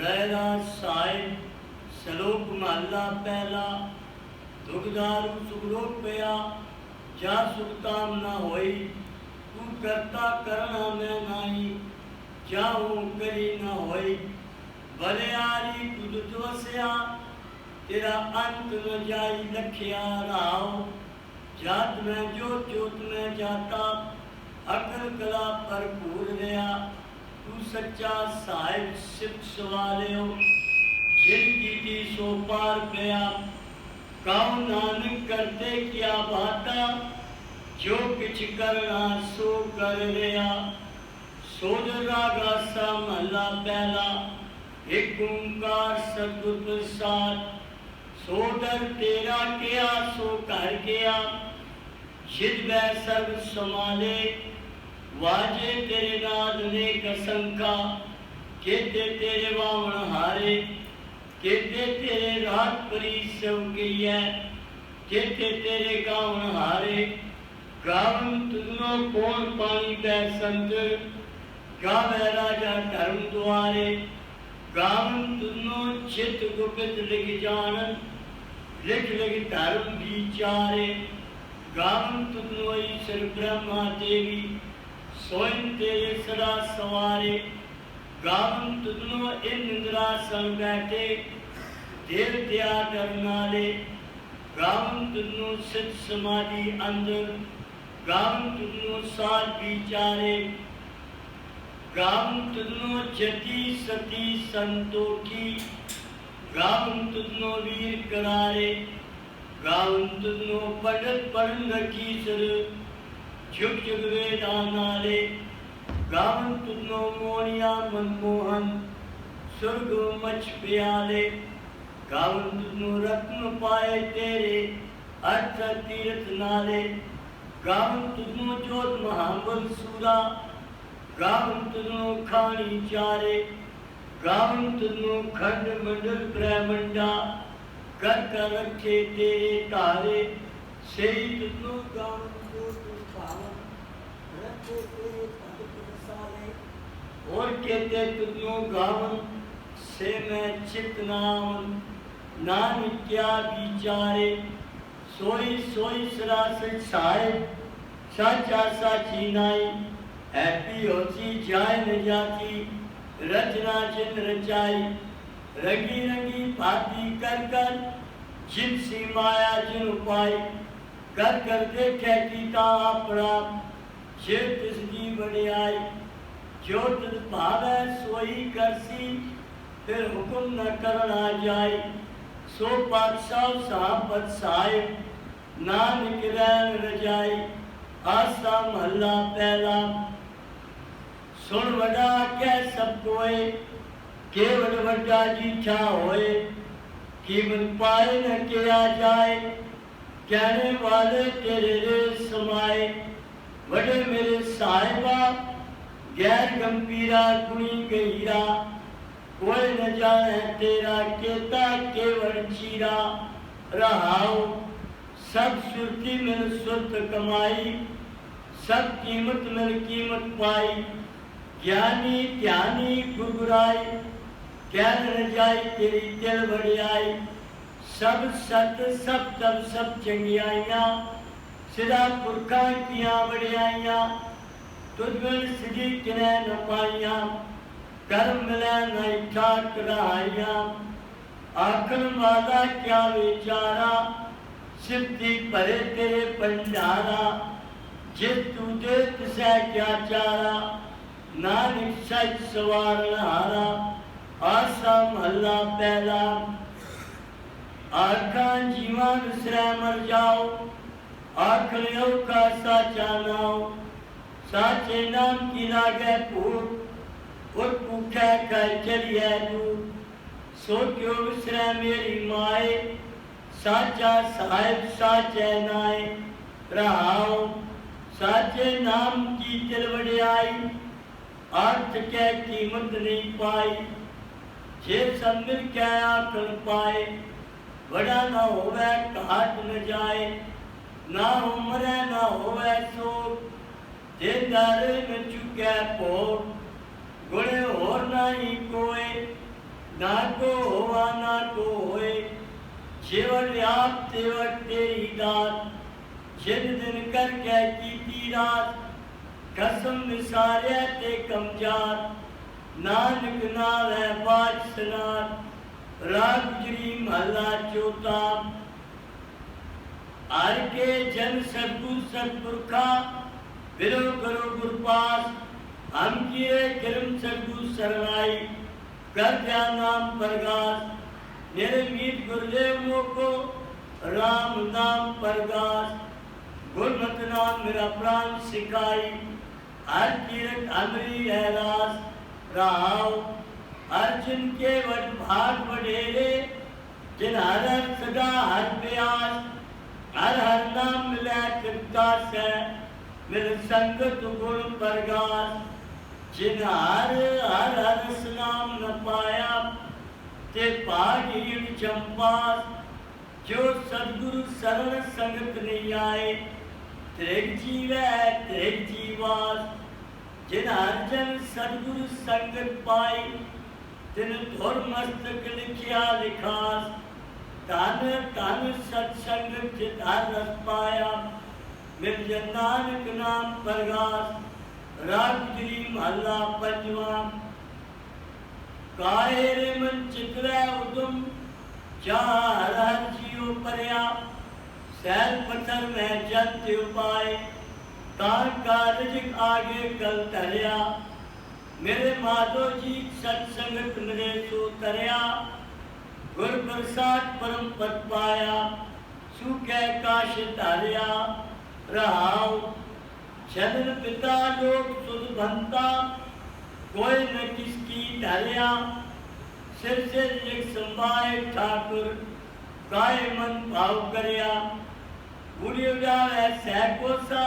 रहराज साहिब सलोक महला पहला। दुखदारू सुखलोक पया जा सुखताम न होई। तू करता करना मैं नाही जाऊं करी न होई। बलियारी तुझ वसया तेरा अंत न जाई लखिया राव। जात में जोत में जाता अकल कला भरपूर रहा। तू सच्चा साहिब सिद्ध सवालियो जिनकी थी सो पार गया। काउ नानक करते किया बाता जो किछ करना सो कर रहा। सोदर रागा सा महला पहला। एक ओंकार सतगुर प्रसाद। सोदर तेरा किया सो कर गया। जिद बै सर्व समाले वाजे तेरे नाद ने कसंका। केते तेरे वावण हारे केते तेरे रात परी सौकिया। केते तेरे गावण हारे गावन तुझनो कौन पानी बै संत। गावे राजा धर्म द्वारे गावन तुझनो चित गुप्त लिख जान। लिख लिख धर्म विचारे गावन तुझनो ईश्वर ब्रह्मा देवी सोइन तेरे सदा सवारे। गावन तुझनो इंद्रासन बैठे देव दया करनाले। गावन तुझनो सिद्ध समाधि अंदर गावन तुझनो साध विचारे। गावन तुझनो जति सती संतोखी गावन तुझनो वीर करारे। गावन तुझनो पंडित पढ़न रखी सर जुग जुग वेदा नाले। गावन तुझनो मोनिया मनमोहन स्वर्ग मच प्याले। गावन तुझनो रत्न पाए तेरे अर्थ तीर्थ नाले। गावन तुझनो जोत महाबल सूरा गावन तुझनो खानी चारे। गावन तुझनो खंड मंडल ब्रह्मंडा कर कर रखे तेरे तारे। सही तुझनो गावन को तू पावन रखे तेरे पद प्रसारे। और कहते तुझनो गावन से मैं चित नाम नानक क्या विचारे। सोई सोई सरासर साहिब साचा साची नाई। हैप्पी होची जाय न जाती रचना जिन रचाई। रंगी रंगी भांति कर कर जिनसी माया जिन उपाय। कर कर देखे कीता अपना जे तिसकी बड़ियाई। जो तिस भावे सोई करसी फिर हुक्म न करना जाए। सो पातशाह साहब साहिब नानक रैन रजाई। आसा महला पहला। सुन वडा कह सब कोय केवल वड्डा जीठा होए। कीमत पाए न किया जाए कहने वाले तेरे रे समाए। वडे मेरे साहिबा गैर गंभीरा गुणी गहीरा। कोई न जाने तेरा केता केवल चीरा। रहाओ सब सुरती मिल सुरत कमाई। सब कीमत मिल कीमत पाई। ज्ञानी ध्यानी गुरगुराई कहन न जाई तेरी दिल बड़ियाई। सब सत सब तब सब चंगियाइया सिदा पुरखा किया बड़ियाइया। तुझ बिन सिधी किने न पाइया कर्म मिले न इच्छा कराइया। आखन वाला क्या विचारा सिद्धि भरे तेरे भंडारा। जिस तू दे तिसै क्या चारा नानक सच सवारन हारा। आसा महला पहला। आखा जीवा विसरै मर जाओ आखलियों का साचा नाओ। साचे नाम की लागे भूख उठ भूखे कर चलिए दूर। सो क्यों विसरै मेरी माए साचा साहिब साचे नाए। रहाओ साचे नाम की दिल वड़ियाई अर्थ के कीमत नहीं पाई। जे सब मिल के आखन पाए बड़ा न होवे घाट न जाए। ना उम्र ना होवे शोक जे दर न चुके भोग। गुणे और नहीं कोई ना को होवा ना को होए, जेवट आप तेवट तेरी दात, जिन दिन कर क्या कीती रात, कसम विसारे ते कमजार, नानक नावे बाज सनार, राग गुजरी महला चौथा। आर के जन सतगुर सतपुरखा, विरो करो गुरपास, हम किए किरम सतगुर सरनाई, कर दिया नाम प्रगास, मेरे मीत गुरुदेव मोको राम नाम प्रगास, गुरमत नाम मेरा प्राण सिखाई, हर तीरथ अमरी हैरास, राव अर्जुन के वट भाग वडेरे, जिन हर सदा हर प्यास, हर हर नाम मिले कृपा से, मिल संगत गुण प्रगास, जिन हर हर हर नाम न पाया, ते भाग हीन चंपास, जो सदगुरु शरण संगत नहीं आए, त्रिग जीवै त्रिग जीवास, जिन अर्जन सदगुरु संगत पाई, तिन धुर मस्तक लिखिया लिखास, तन तन सत्संग चितार रस पाया, मिल जन नानक नाम प्रगास, राग गुजरी महला पंजवा। काहे रे मन चितवै उदम, चार हर जियो परया, सैल पत्थर में जंत उपाय, कान का रिजिक आगे कल धरिया, मेरे माधो जी सत्संगत मेरे सो तरया, गुर प्रसाद परम पद पाया, सूखे काश धारिया, रहाओ चरण पिता लोग सुध भंता, कोई न किसकी धरिया, सिर से एक संभाए ठाकुर, काय मन भाव करया, बुढ़ी उड़ावे सैकोसा,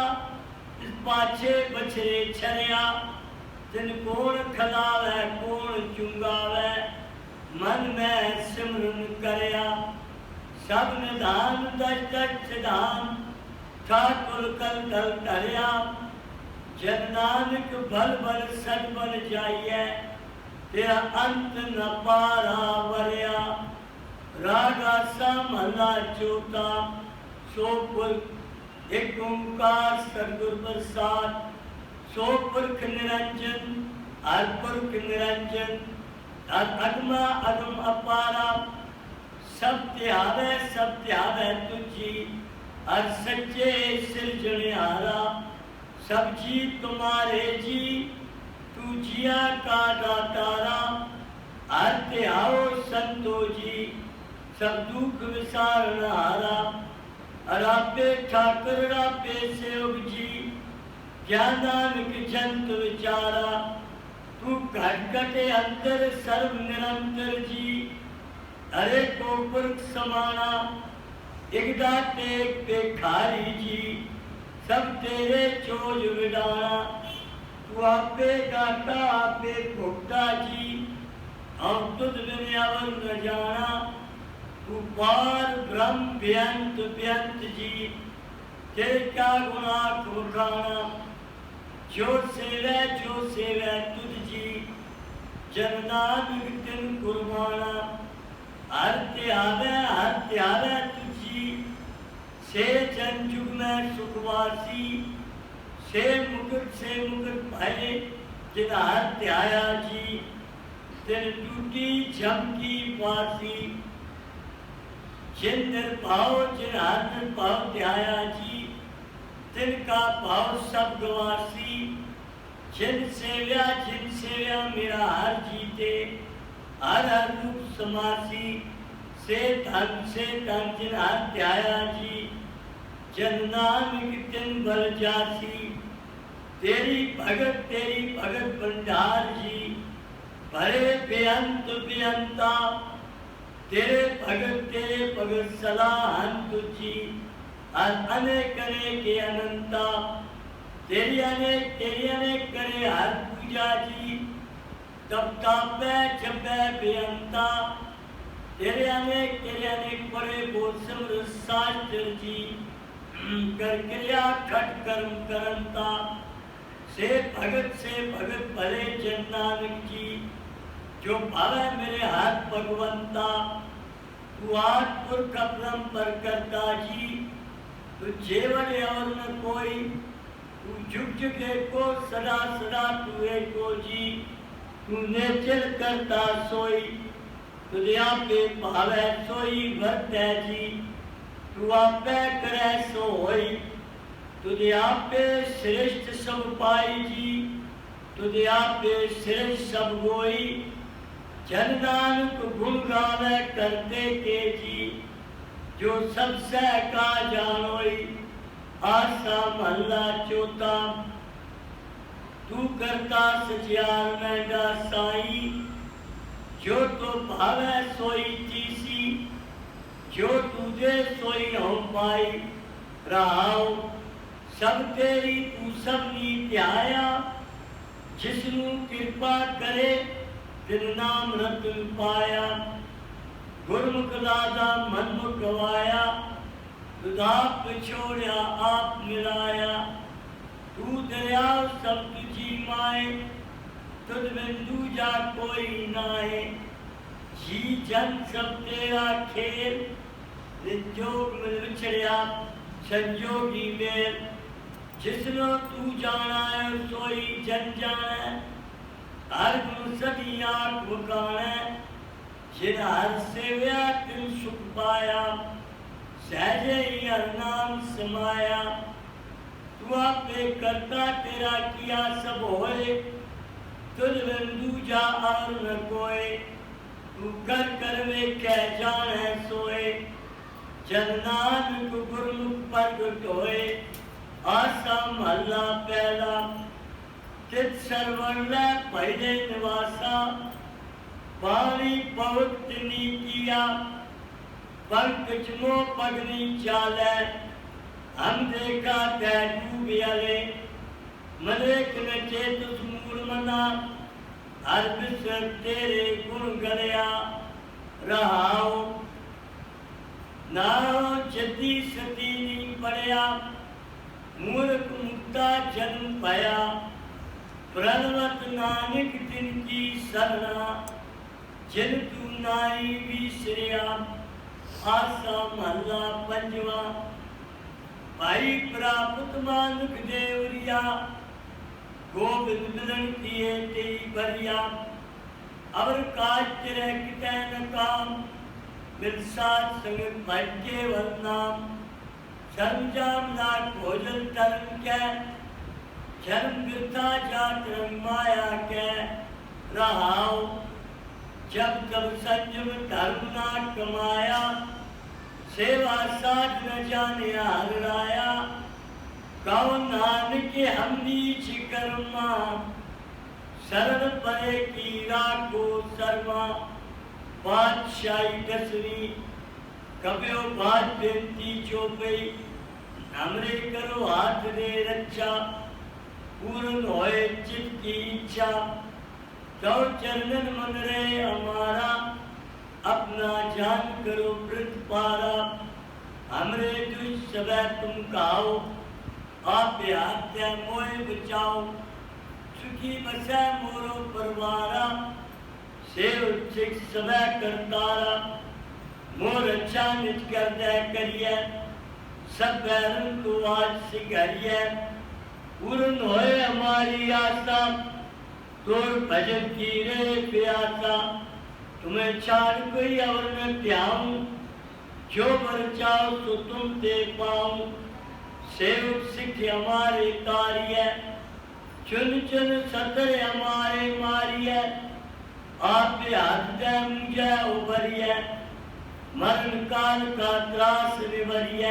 इस पाछे बछरे छरिया, तिन कोण खलावे कोण चुंगावे, मन में सिमरन करया, सब निधान दश दश सिधान, ठाकुर कल कल धरिया, जन नानक भल भल सद बन जाइए, तेरा अंत न पारा वरिया, रागा सा महला चौथा। सोपुर एक ओंकार सदगुर प्रसाद, सोपुरख निरंजन अरपुरख निरंजन, अगमा अगम अपारा, सब त्यावे तुझी, हर सच्चे सिरजनिहारा, सब जी तुम्हारे जी, तू जिया का दातारा, हर त्याओ संतो जी, सब दुख विसारनहारा, रापे ठाकुर रापे सेवक जी, ज्ञान नानक जंत विचारा, तू घट घटे अंतर सर्व निरंतर जी, अरे को पुरख समाना, एक दाते एक पेखारी जी, सब तेरे चोज विडाना, तू आपे गाता आपे भोगता जी, हम तुझ बिन अवर न जाना, तू पार ब्रह्म बेअंत बेअंत जी, तेरे क्या गुना खुखाना, जो सेवै तुझ जी, जननानक तिन कुर्बाना, हर त्यावे तुझी, से जन जुग में सुखवासी, से मुकुट भय, जिन हर त्याया जी, तिन टूटी झमकी पासी, जिन निर्भाव जिन हर निर्भाव त्याया जी, तिनका भाव सब गवासी, जिन सेव्या मेरा हर जीते, हर हर रूप समासी, से धन जिन हर त्याया जी, जन नानक तिन बल जासी, तेरी भगत भंडार जी, भरे बेअंत बेअंता, तेरे भगत सलाहन तुझी, अनेक के अनंता, तेरी अनेक करे हर पूजा जी, तब तापे जपे बेअंता, तेरे अनेक बड़े बोसम शास्त्र जी, कर क्रिया खट कर्म करंता, से भगत भले जन नानक जी, जो भावे मेरे हाथ भगवंता, तू आठ पुरख परंपर करता जी, तू जेवड़े और न कोई, तू जुग जुग एको सदा सदा तू एको जी, तू नेचर करता सोई, तुझे आपे भावे सोई वर्तै जी, तू आपे करे सो होई, तुझे आपे श्रेष्ठ सब पाई जी, तुझे आपे श्रेष्ठ सब गोई, जन नानक गुण गावे करते के जी, जो सबसे का जानोई। आसा महला चौथा। तू करता सचियार मैंडा साई, जो तो भावे सोई तीसी, जो तुझे सोई हम पाई रहाओ, सब तेरी तू सबनी ध्याया, जिसनु कृपा करे तिन नाम रतन पाया, गुरमुख लादा मनमुख गवाया, दुधाप छोड़या आप मिलाया, तू दरियाव सब तुझी माए, तुझ में दूजा कोई नाए, जी जन सब तेरा खेल, निजोग में विछड़या संजोगी मेल, जिसनो तू जाना है सोई जन जाने, हर गुण सदी आँख मुकाने, जिन हर सेव्या तिन सुख पाया, सहजे ही हर नाम समाया, तू आपे करता तेरा किया सब होए, तुझ में दूजा और न कोए, तू कर वे कह जाने सोए, जन नानक गुरमुख प्रगट होए। आसा महला पहला। चित सरवण लै पहले निवासा, पानी पवत नी किया, पंकज मो पगनी चालै, हम देखा तै डूब अले, मलेक न चेत मूल मना, हर बिसर तेरे गुण गलिया रहाओ, नाओ जदी सती नी पड़िया, मूर्ख मुक्ता जन्म पाया, प्रणवत नानक तिनकी सरना, जिन तू नाई विसरिया। आसा महला पंजवा। भाई प्राप्त मानुख देवरिया, गोविंद मिलन किए तेरी बरिया, अवर काज तेरे कितै न काम, मिल साथ संग भटके वर नाम, शर्म ना भोजन धर्म कै, जन्म वृथा जात रंग माया कै रहाओ, जब तब संयम धर्म ना कमाया, सेवा साध न जाने हराया, कहो नानक हम नीच कर्मा, शरण परे की राखो शर्मा। बादशाही दसवीं। कब्यो बात बेनती चौपई, हमरे करो हाथ रे रक्षा, पूर्ण होए चित्त की इच्छा, तो चरणन मन रे हमारा, अपना जान करो वृत पारा, हमरे दुष्ट सबे तुम कहो, आप हत्या मोए बचाओ, सुखी बसै मोरो परवारा, सेव सिख सबे करतारा, मोर अच्छा निज कर दे करिए, सब बैरन को आज सिखाइए, पूर्ण होए हमारी आशा, तोर भजन की रे प्यासा, तुम्हें छाड़ कोई और न त्याऊं, जो वर चाहो सो तुम दे पाऊं, सेवक सिख हमारे तारिय, चुन चुन सतर हमारे मारिय, आप हाथ दे मुझे उबरिय, मरण काल का त्रास विवरिय,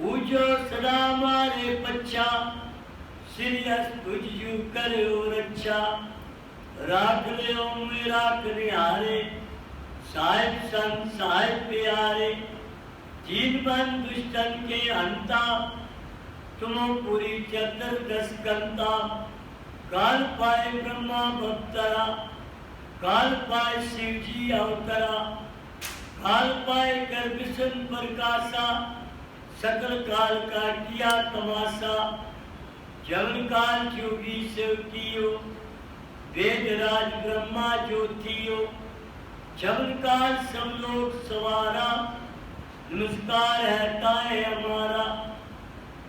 ऊंचो सदा मारे पच्छा, सिरियस तुझ करो रक्षा, राख ले मेरा करिहारे, साहिब संत साहिब प्यारे, जीन बन दुष्टन के अंता, तुम पूरी चतुर्दश कंता, काल पाए ब्रह्मा भक्तरा, काल पाए शिव जी अवतरा, काल पाए कर विष्णु प्रकाशा, सकल काल का किया तमाशा, जवन काल जोगी शिव कियो, वेदराज ब्रह्मा ज्योतियो जबनकाल सब लोग सवारा नमस्कार है ताए हमारा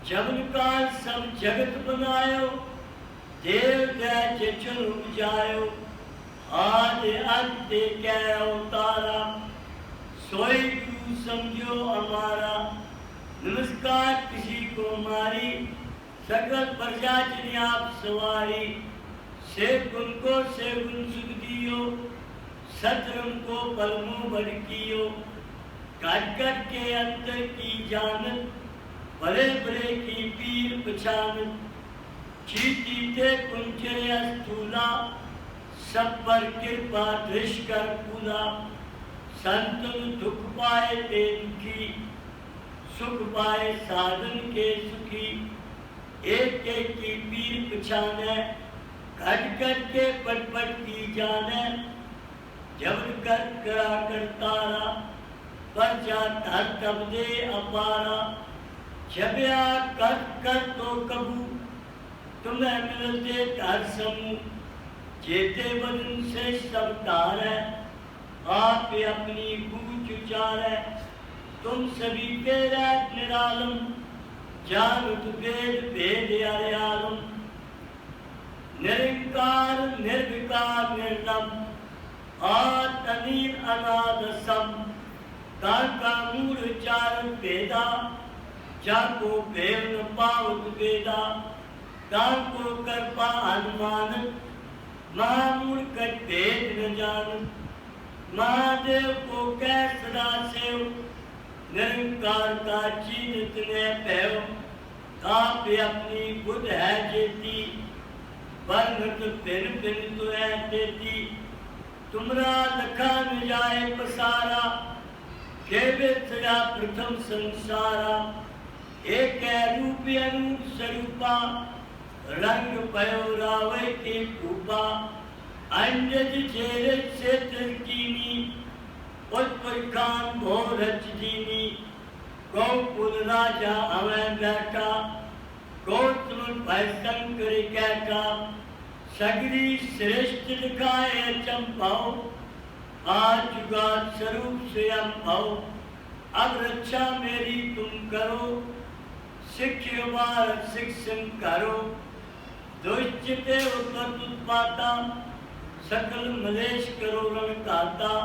जबनकाल सब जगत बनायो देव दैत्य चुन उपजायो आद अंत कै अवतारा सोई गुरु समझो हमारा नमस्कार किसी को हमारी सकल प्रजा जिन्हें आप सवारी से गुण को से गुण सुख दियो सतरम को पलमों भड़कियो काट काट के अंतर की जानत बड़े बड़े की पीर पछानत चीती ते कुंचरे अस्तूला सब पर कृपा दृश्य कर पूरा संतन दुख पाए ते दुखी सुख पाए साधन के सुखी एक एक की पीर पछाने घट घट के पट पट की जाने जबर कर करा कर तारा पर जा धर तब दे अपारा जब्या कर तो कबू तुम्हें मिलते धर समूह जेते बदन से सब तार है आप अपनी गूंज उचार है तुम सभी के रहत निरालम जानत वेद भेद अरे आलम निरंकार निर्विकार निर्लम आत अनील अनाद सम का मूल चार वेदा जाको भेद न पावत वेदा को कृपा अनुमान महामूल कट भेद न जान महादेव को कैसरा सेव निरंकार का चीनत ने पैव आप अपनी बुद्ध है जेती बरनत फिर तो है देती तुमरा लखा न जाए पसारा केवे सजा प्रथम संसारा एक रूप अनूप स्वरूपा रंग पयो रावय के कूपा अंजज चेरे से तिरकीनी उत्परखान भोरच दीनी गौकुल राजा अवै बैठा गौतम भयशंकर कैटा सगरी श्रेष्ठ दिखाए चंपाओ आज जुगात स्वरूप स्वयं भाओ अब रक्षा मेरी तुम करो शिक्ष्य भारत शिक्षण करो दुष्चिते उत्पत्त उत्पाता सकल मलेश करो रण काता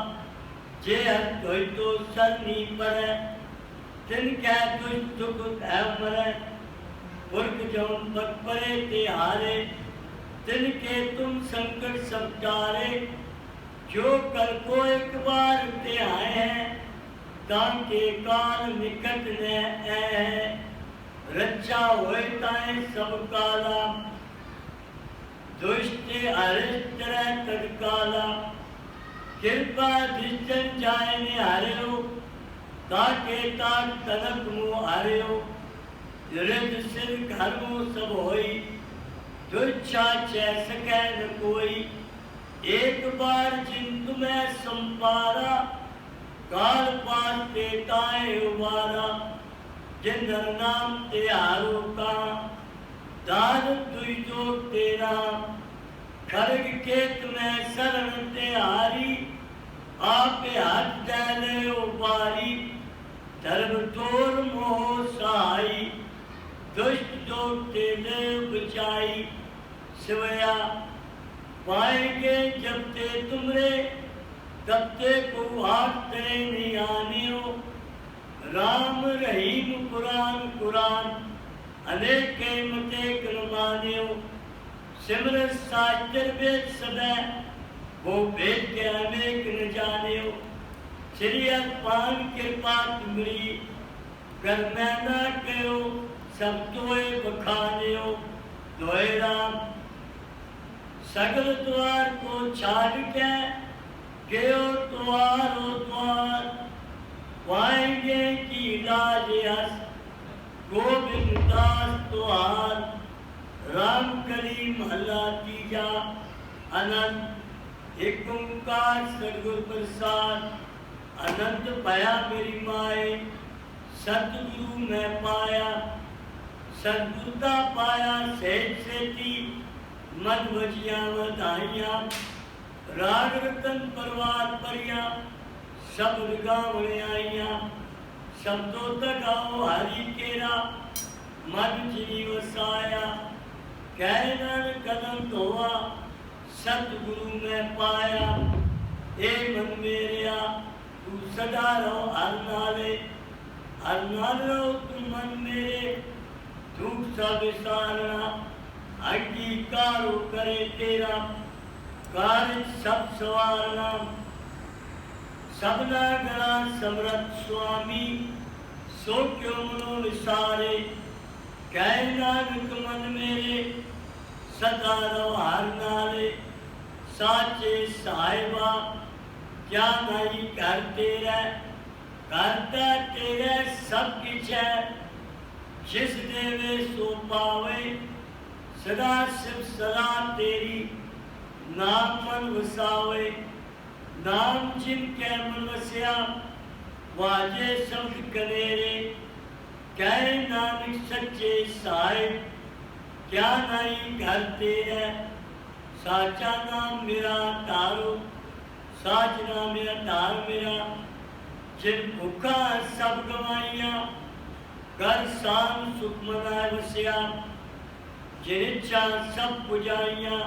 जे हर तो सरनी पड़े तिन कै दुष्ट दुख है मरे पुरख जौन पग परे ते हारे तिन के तुम संकट सब टारे जो कल को एक बार ते आए हैं ताके काल निकट ने है रक्षा होए ताए सब काला दुष्ट अरिष्ट तत्काला कृपा दृष्टन जाए ने हारे ताके ताक तनक मुँह हारे रिद सिर घर मुँह सब होई दुच्छा चह सकै न कोई एक बार जिन तुम्हें संपारा काल पास ते ताए उबारा जिंदर नाम ते हारो का दान दुई जो तेरा खरग के तुम्हें शरण ते हारी आप हाथ डाले उबारी धर्म तोर मोह सहाई दुष्ट जो तेले बचाई सिवया पाएंगे जब ते तुमरे तब ते को हाथ तेरे नहीं आने हो राम रहीम कुरान कुरान अनेक मते कलमानियो सिमरत साचर वेद सदै वो वेद के अनेक न जानियो श्री पान कृपा तुमरी कर मैं ना कहो सब तोए बखानियो दोए राम सगल द्वार को छाड़ के गयो द्वारो द्वार पाएंगे की लाज हस गोविंद दास तुहार राम करी महला तीजा अनंत एक ओंकार सदगुरु प्रसाद अनंत पाया मेरी माए सतगुरु मैं पाया सदगुरुता पाया सहज सेती मन वजिया वधाइया राग रतन परवार परिया शब्द गावने आइया शब्दों तक आओ हरि केरा मन जी वसाया कह नानक कदम धोआ सतगुरु में पाया ए मन मेरिया तू सदा रहो हर नाल रहो तू मन मेरे दुख सब विसारना अंगीकारो करे तेरा कार्य सब सवारना सबना गणा समरथ स्वामी सो क्यों मनो विसारे कह नानक मन मेरे सदा रहो हर नाले साचे साहिबा क्या नहीं कर तेरा करता तेरा सब कुछ है जिस देवे सो पावे सदा शिव सदा तेरी नाम मन वसावे नाम जिनके मन वसिया वाजे शब्द कनेरे कह नानक सच्चे साहिब क्या नहीं करते है साचा नाम मेरा तारो साजना मेरा तार मेरा जिन भूखा सब गवाइया घर शान सुख मनाए वसिया जिन इच्छा सब बुझाइया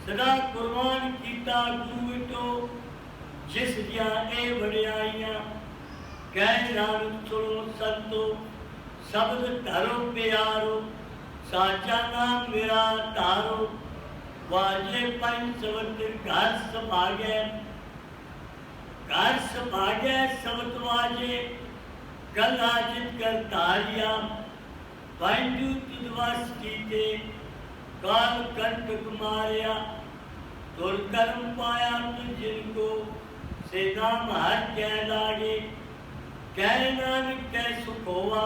सदा कुर्बान कीता गुरु विटो जिस दिया ए वड़ियाइया कह नानक सुनो संतो शब्द धरो प्यारो साचा नाम मेरा तारो वाजे पंच घर सभागे सबत वाजे गला जित कर तारिया पंजू तुदवास कीते काल कंटक मारिया तुर कर्म पाया तुझ जिनको से नाम हर कह लागे कह नानक कह सुख होवा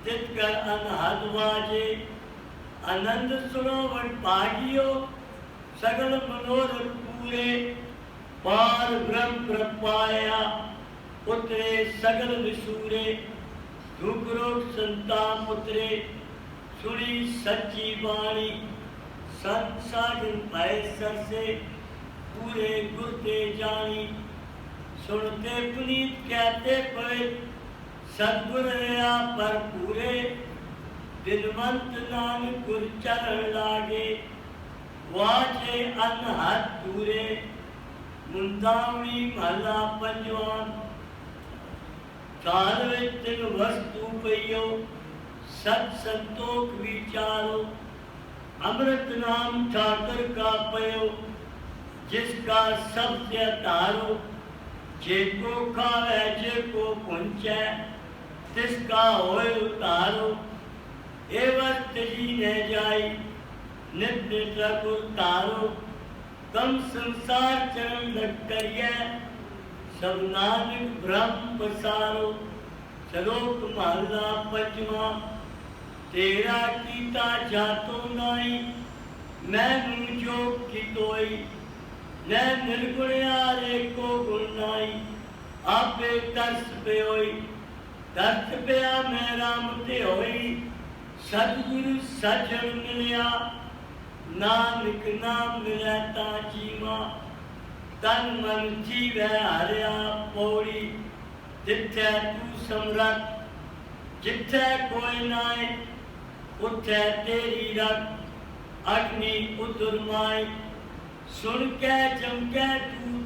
तित कर अनहद वाजे आनंद सरोवर भागियो सगल मनोरथ पूरे पार ब्रह्म प्रपाया उतरे सगल विसूरे दुख रोग संताप उतरे सुनी सच्ची वाणी संत साधन भय सर से पूरे गुरते जानी सुनते पुनीत कहते पवे सदगुर रहा पर पूरे दिनवंत नानक गुर चरण लागे वाजे अनहद दूरे मुंदावणी महला पंजवान साल विच तिन वस्तु पइयो सत संतोख विचारो अमृत नाम ठाकर का पयो जिसका सबसे तारो जेको खावे जेको पुंचे तिसका होए उतारो एवं तेजी न जाई नित्य ठाकुर तारो कम संसार चरण लग करिए सब नानक ब्रह्म पसारो श्लोक महला पंचवा तेरा कीता जातो नाई मैं जोग की तोई न निर्गुण यारे को गुण नाई आपे तरस पे होई तरस पिया मैं राम ते होई सतगुरु सजन मिलिया नानक नाम मिले ता जीवा तन मन जीवै हरिया पौड़ी जिथे तू समरथ जिथे कोई नाए उथे तेरी रख अग्नि उदर माए सुन के चमके तू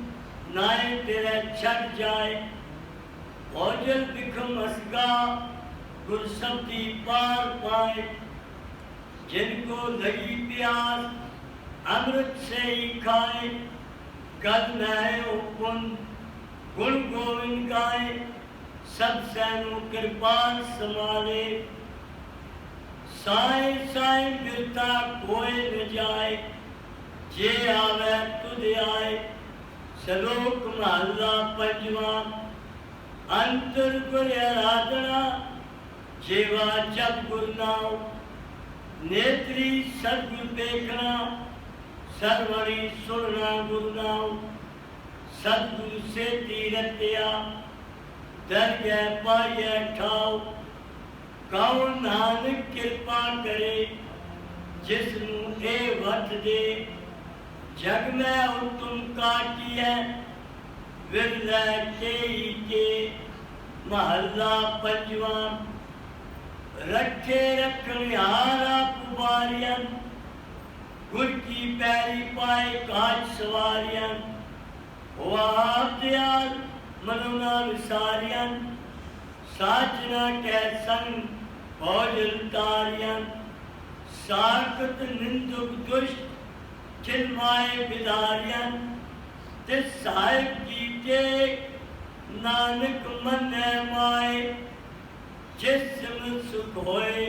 नाए तेरे छड़ जाए ओजल बिखम असगा गुर शब्दी पार पाए जिनको लगी प्यास अमृत से ही खाए कद नए गुण गुण गोविंद गाए सब सैनो कृपाल संभाले साए साए गिरता कोई न जाए जे आवे तुझ आए श्लोक महला पंजवा अंतर गुर आराधना जेवा जब गुर नाम नेत्री सदगुर देखना सर्वणी सुनना गुरु नाम सदगुरु से तीरत्या दरगह पाइय ठाओ कौन नानक कृपा करे जिसनू ए वत दे जग में उत्तम काटी है विरलै तेई के महला पंजवा रखे रखनिहारा पुबारियन गुर की पैरी पाए काज सवारियन आप दयाल मनोना विसारियन साजना कै संग भौजल तारियन साकत निंदुक दुष्ट चिन्माए बिदारियन तिस साहिब की टेक नानक मन माए जिसम सुख होए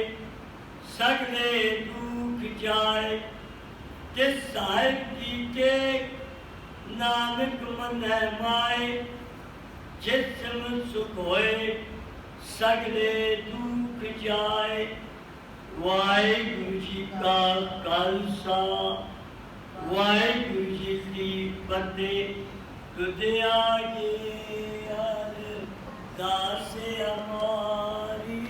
सगले दुख जाए तिस साहिब की टेक नानक मन माए जिसम सुख होए सगले दुख जाए। वाहिगुरु जी का खालसा वाहिगुरु जी की फतेह। तुझे आगे अरदास हमारी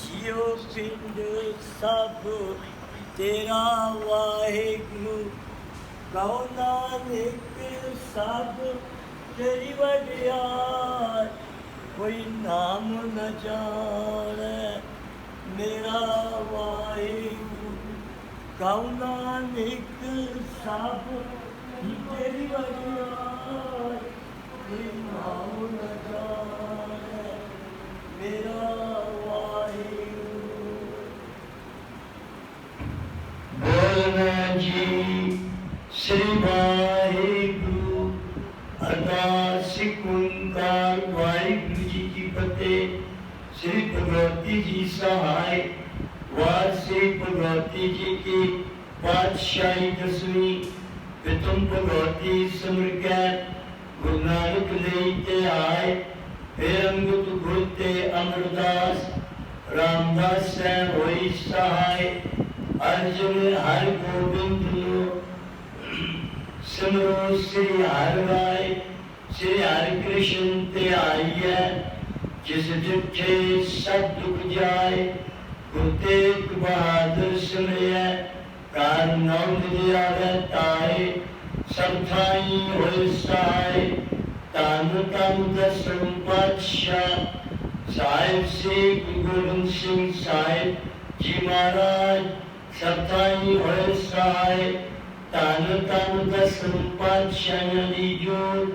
जियो पिंड सब तेरा वाहिगुरु कहो नानक सब तेरी वडियार कोई नाम न जाने मेरा वाहिगुरु कहो नानक सब तेरी वडियार कोई नाम न जाने मेरा वाहिगुरु। बोलना जी श्री वाहिगुरु अरदास ओंकार वाहिगुरु जी की फतेह। श्री भगवती जी सहाय वार श्री भगवती जी की पातशाही 10वीं प्रथम भगवती सिमर कै गुरु नानक लेते आए फिर अंगत गुरते अमरदास रामदास से होई सहाय। अर्जुन हर गोविंद सिमरो श्री हर राय श्री हरि कृष्ण ते आई है जिस दुखे सब दुख जाए गुरु तेग बहादुर सिमरिया कार नाम दियावे ताए सब थाई होए सहाय। तान तन दसम पातशाह साहिब श्री गुरु गोबिंद सिंह साहिब जी महाराज सब थाई होए सहाय। तान तन दसम पातशाह दी जोत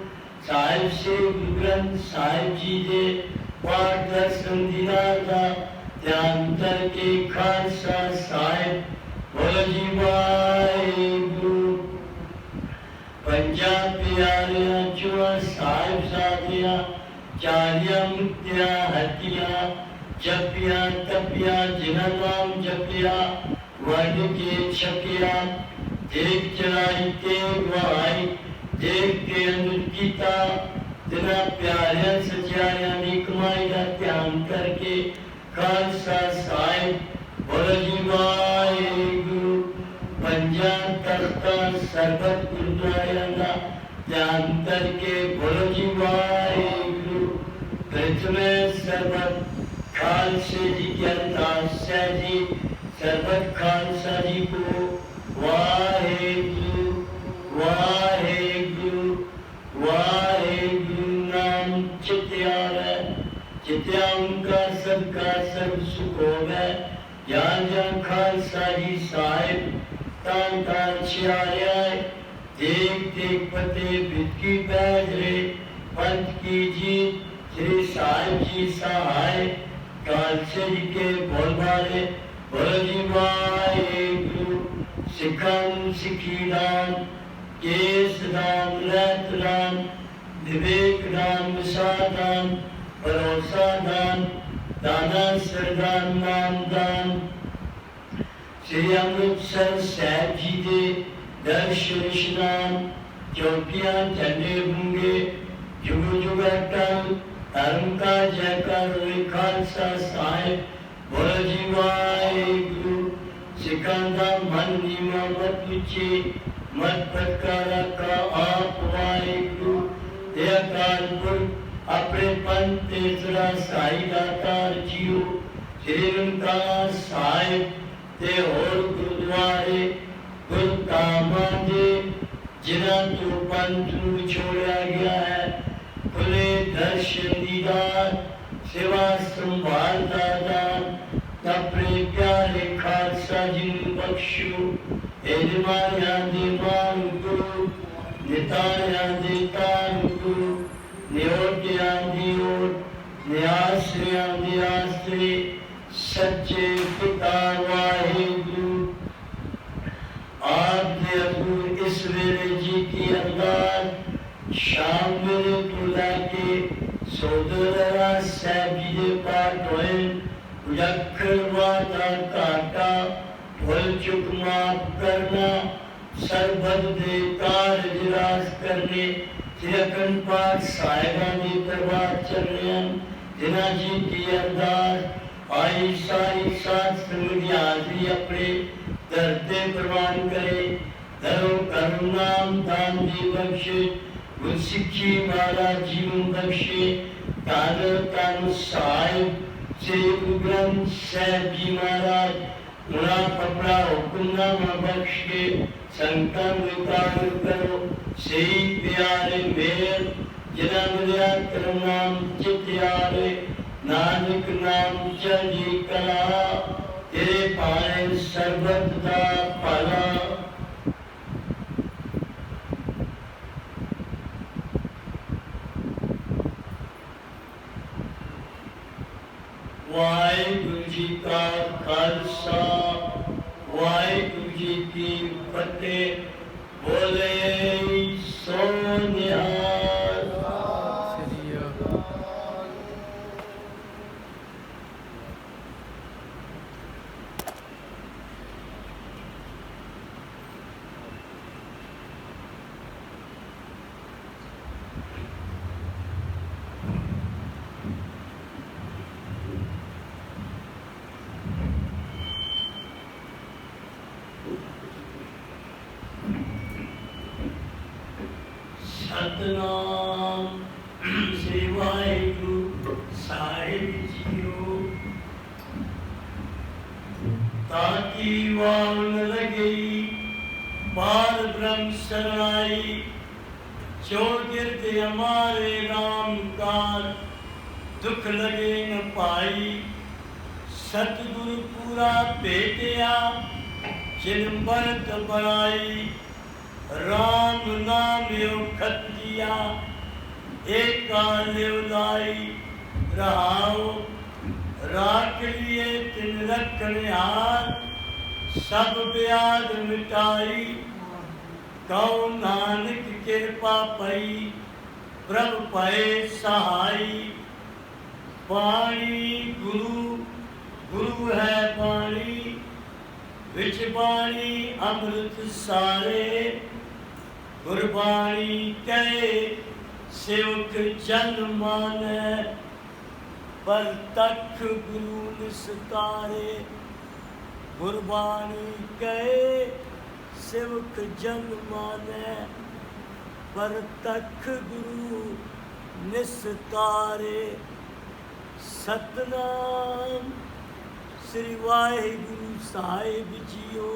साहिब श्री गुरु ग्रंथ साहिब जी दे पाठ दर्शन दिना का ध्यान करके खालसा साहिब बोलो जी वाहिगुरु। पंजाब प्यारिया चुआ साहिब साधिया चारिया मुक्तिया हटिया जपिया तपिया जिना नाम जपिया वर्ड के छपिया देख चलाई तेग वहाई देख के अंदर गीता तेरा प्यारिया सच्चाया नी कमाई का ध्यान करके खालसा साहिब बोलो जी वाहिगुरु। पंजाब तख्ता सरबत गुरुद्वारा का ध्यान करके बोलो जी वाहिगुरु। पृथ्वी सरबत खालसे जी की अरदास है जी सरबत खालसा जी को वाहिगुरु वाहिगुरु वाहिगुरु नाम चित्या चित्या उनका सबका सब सुख होवे। जहाँ जहाँ खालसा जी साहिब तान तान छियाया देख देख पते बिटकी बैठे पंथ की जीत श्री साहिब जी सहाय। खालसे जी के बोलबाले बोलो जी वाहिगुरु। सिखन सिखी राम केस राम रत राम विवेक राम विषाद राम भरोसा दान दाना सरदान नाम दान। श्री अमृतसर साहिब जी दे दर्शन स्नान चौकियां झंडे होंगे जुग जुग अटल धर्म का जयकार हुए खालसा साहिब बोलो जी वाहिगुरु। सिखांदा मन नीमा मत पूछे मत फटकारा का आप वाहिगुरु। दया कानपुर अपने पंथ तेजरा साई दातार जियो श्री रंका साहिब ते और गुरुद्वारा द्वारे गुर कामा दे जिन्हां तो पंथ नूं छोड़िया गया है खुले दर्शन दीदार सेवा संभाल दादान अपने प्यारे खालसा जी नूं बख्शो एजमानियां दे मान गुरु नितारियां दे तान गुरु नियोटियां दी ओट नियासरियां दे आसरे सच्चे पिता वाहिगुरु आप दे अगू इस वेले जी की अरदास शाम मेरे तो लैके सोदरा साहब जी दे पाठ होए उजखड़वादा घाटा भुल चुक माफ करना सरबत दे कारज रास करने तिरकन पाठ साहिबां दी दरबार चलने जिन्हां जी की अरदास आई सारी साथ संगत की हाजरी अपने दर ते प्रवान करे दरो करुणाम दान दी बख्शे गुरसिक्खी वाला जीवन बख्शे तान तान साहिब श्री गुरु ग्रंथ साहिब जी महाराज उना पपड़ा हुक्मनामा बख्श के संतन विकार करो सही प्यारे मेर जिना मिलिया करम नाम चित्यारे नानक नाम चढ़ी कला तेरे पाए सरबत दा भला वाहिगुरु जी का खालसा वाहिगुरु जी की फतेह बोले सो निहाल। सतनाम श्री वाहिगुरु साहिब जीओ ताकि वाव न लगई पार ब्रह्म शरणाई जो गिरद हमारे राम कार दुख लगे न पाई सतगुरु पूरा भेटिया जिन बरत बड़ाई राम नाम यो खतिया एका लेवलाई रहाओ राख लिए तिन रखनिहार सब ब्याज मिटाई कौ नानक कृपा पई प्रभ पए सहाई पाणी गुरु गुरु है पाणी विच बाणी अमृत सारे गुरबाणी कहे सेवक जन माने पर तख गुरु निस्तारे गुरबाणी कहे सेवक जन माने पर तख गुरु निस्तारे सतनाम श्री वाहिगुरु साहिब जीओ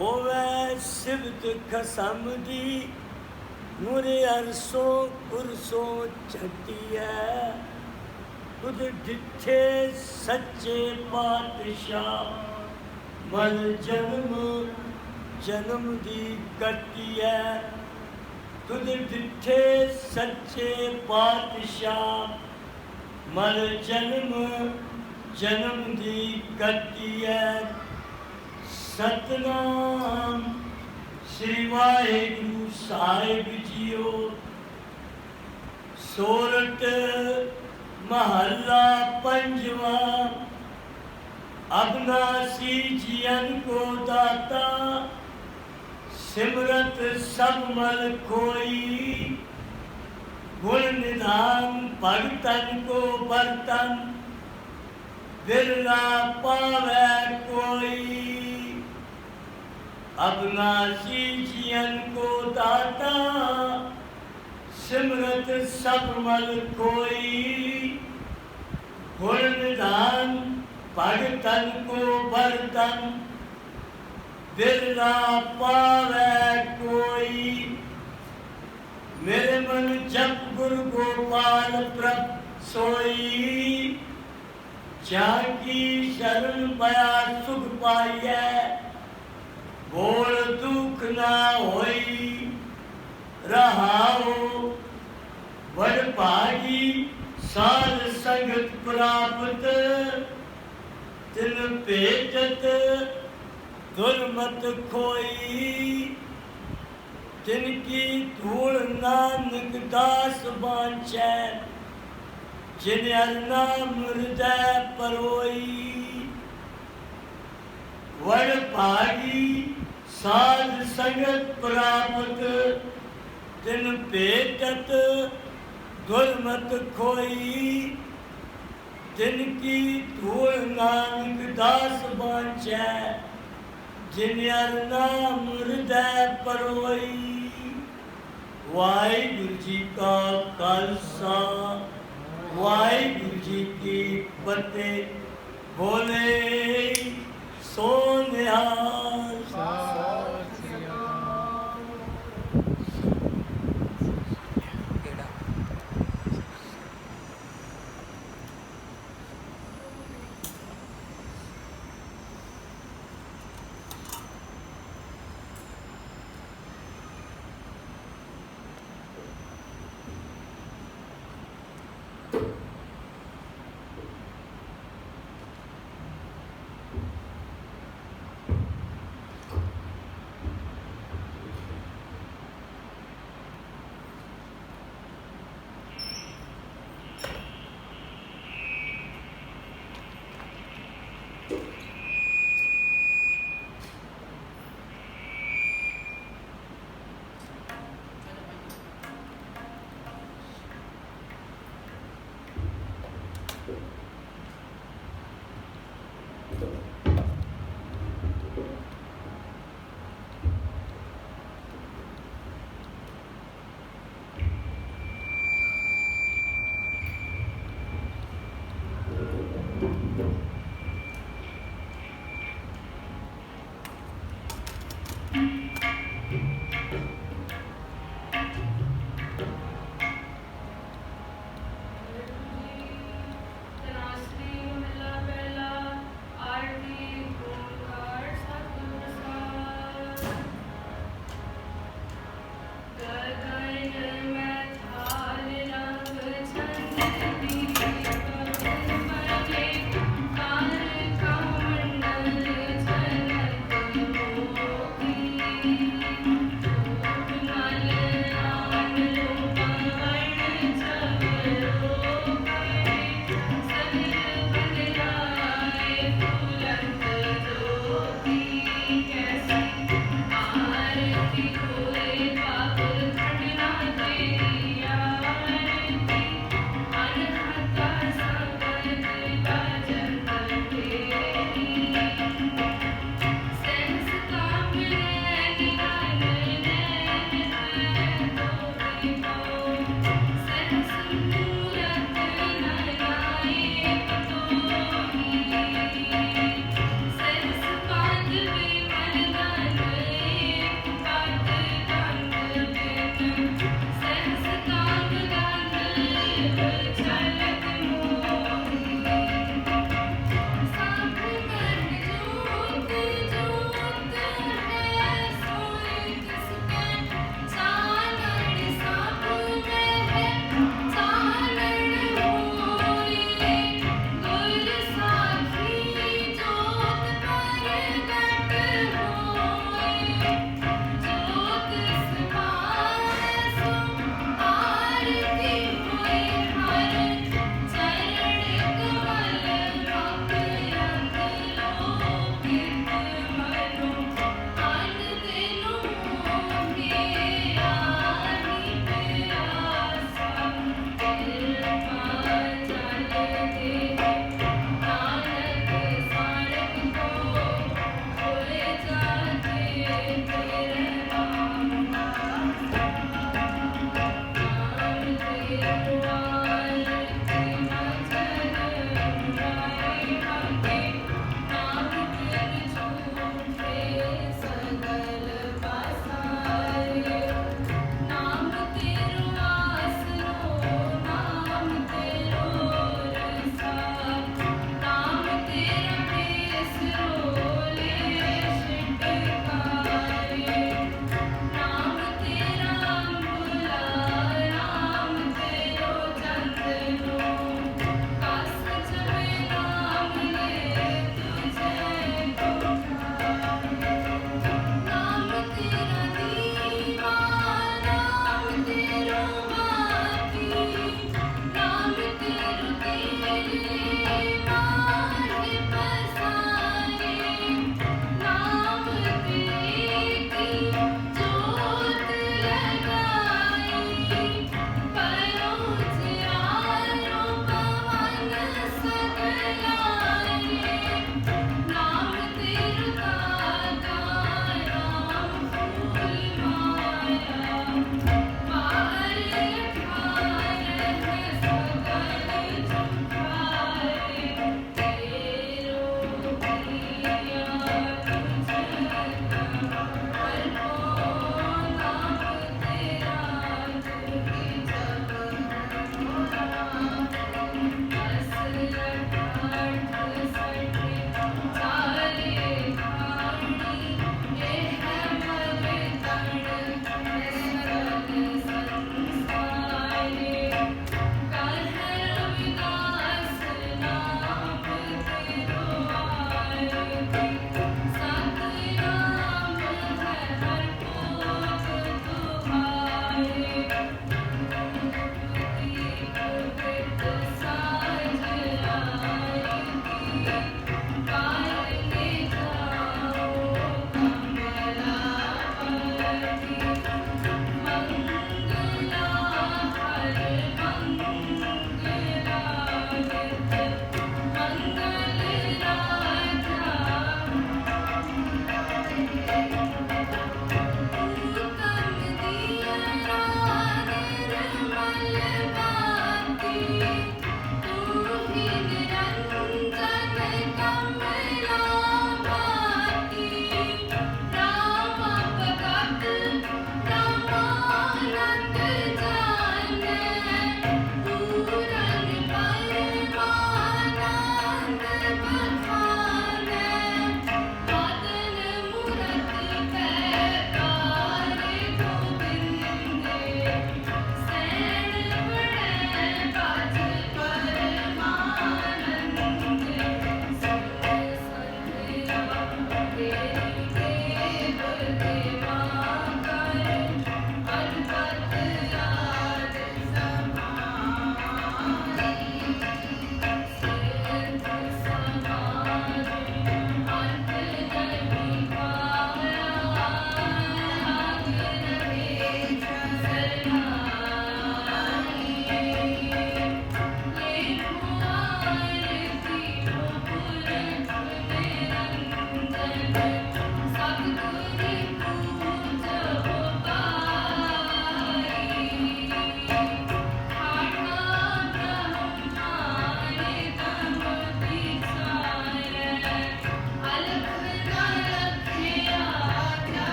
होवे सिवत खसम दी मुरे अरसों कुरसों छटी है खुद डिठे सच्चे पातशाह मल जन्म जन्म दी कटी है खुद डिठे सच्चे पातशाह मल जन्म जन्म दी कटी है सतनाम श्री वाहिगुरु साहिब जीओ सोरठ महला पंजवा अविनाशी जियन को दाता सिमरत सब मल कोई गुण निधान भगतन को बर्तन बिरला पावे कोई अविनाशी जियन को दाता सिमरत सब मल कोई गुण निधान भगतन को बर्तन बिरना पावे कोई। मेरे मन जप गुरु गोपाल प्रभ सोई। जाकी शरण पाया सुख पाइए, बोल दुख ना होई। रहाओ बड़ भागी साध संगत प्राप्त, तिन भेजत दुर्मत खोई। तिनकी धूल नानक दास बांचै, जिन नाम हृदय परोई। वड़ भागी साध संगत प्राप्त, तिन भेटत दुर्मत खोई। तिनकी धूल नानक दास बांचै, जिन नाम हृदय परोई। वाहिगुरु जी का खालसा, वाहिगुरु जी की फतेह। बोले सो निहाल।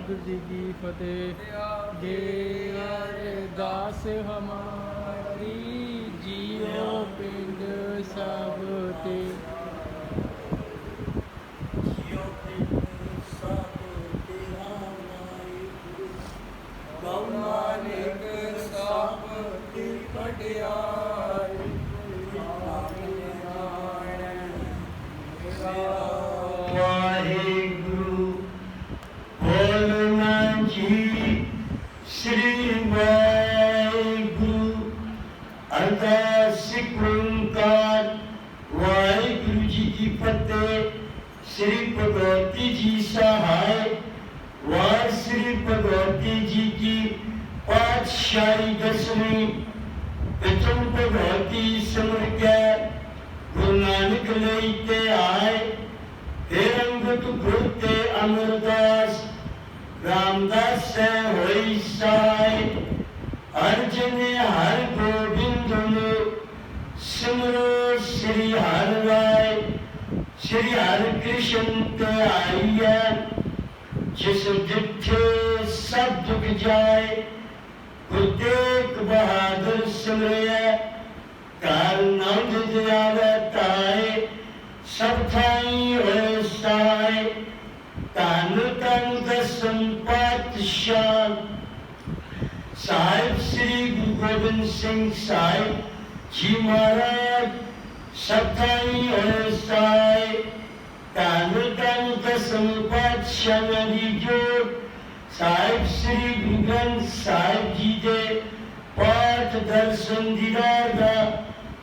वाहिगुरु जी की फतेह। दे अरदास हमारी जियो पिंड सब ते। जियो पिंड सब तेरा वाहिगुरु। गौ नानक सब ते वडियाई। वाहिगुरु बोलना जी श्री वाहिगुरु। अरदास ओंकार वाहिगुरु जी की फतेह। श्री भगवती जी सहाय। वाह श्री भगवती जी की पातशाही दसवीं विचम भगवती सिमर के गुरु नानक लेते आए। फिर अंगत गुरते अमरदास रामदास से होई साय। अर्जुन हर गोविंद सिमरो श्री हर राय। श्री हर कृष्ण ते आइए जिस जिथे सब दुख जाए। गुरु तेग बहादुर सिमरिए घर नंद दियावे ताए। सब थाई होए साय। धन धन दसम पातशाह साहिब श्री गुरु गोबिंद सिंह साहिब जी महाराज। सब थाई होए साय। धन धन दसम पातशाह नदी जोड़ साहिब श्री गुरु ग्रंथ साहिब जी दे पाठ दर्शन दीदार दा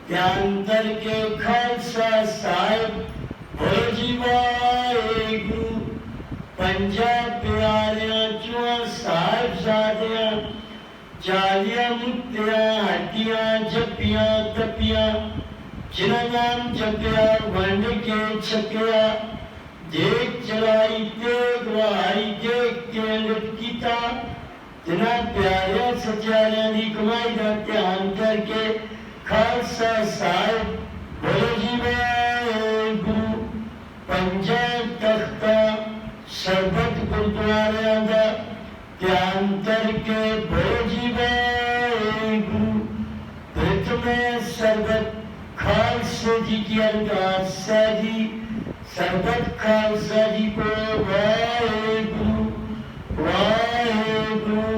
ध्यान करके खालसा साहिब बोलो जी वाहिगुरु। पंजाब प्यारियां चुआ साहिबजादियां जालियां मुक्तियां हड्डियां जपियां तपियां जिन्हां नाम जपिया वंड के छकिया। देख चलाई तेग वहाई देख के अमृत कीता। जिन्हां प्यारियां सच्चारियां दी कमाई दा ध्यान करके खालसा साहिब बोलो जी वाहिगुरु। पंजाब तख्ता सरबत गुरुद्वारियां दा ध्यान करके बोलो जी वाहिगुरु। प्रथम सरबत खालसा जी की अरदास है जी। सरबत खालसा जी को वाहिगुरु वाहिगुरु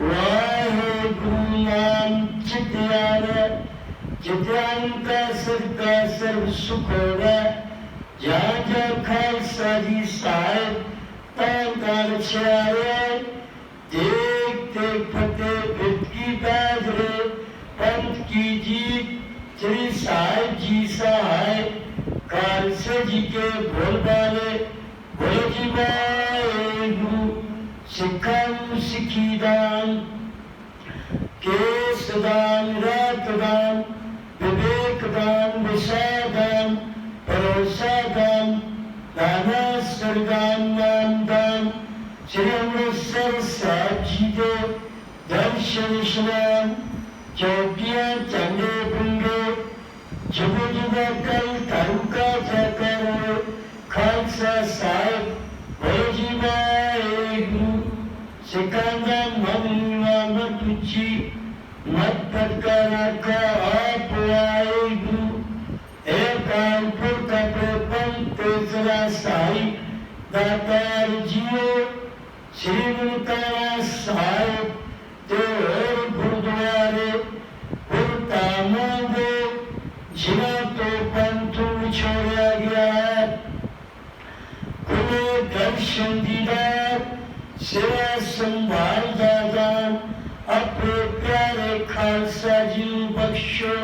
वाहिगुरु नाम चित्त आवे। जित्यान का सदका सर्व सुख होवे। जहाँ जहाँ खालसा जी साहिब तार छारे। देख देख फतेह बिद की बैदरे पंथ की जीत। श्री साहिब जी सहाय खालसा जी के बोल वाले बोलो जी वाहिगुरु। सिखा सिखी दान केस दान रात दान विवेक दान विषादान भरोसा दान दाना सरदान नाम दान। श्री अमृतसर साहिब जी दे दर्शन स्नान चौकियां चंगे बुंगे। जुग जुग कल धर्म का जयकर खालसा साहिब बोलो जी वाहिगुरु। सिखांदा मन मत तुझी मत पटका रखा आप वाहिगुरु। कानपुर का पंत तेसरा साहिब दातार जियो। श्री मुनकारा साहिब ते और गुरुद्वारे गुरुधामों दे जिन्हें तो पंथों छोड़ा गया है। गुरु दर्शन दीदार सेवा संभाल दादान अपने प्यारे खालसा जी बख्शो।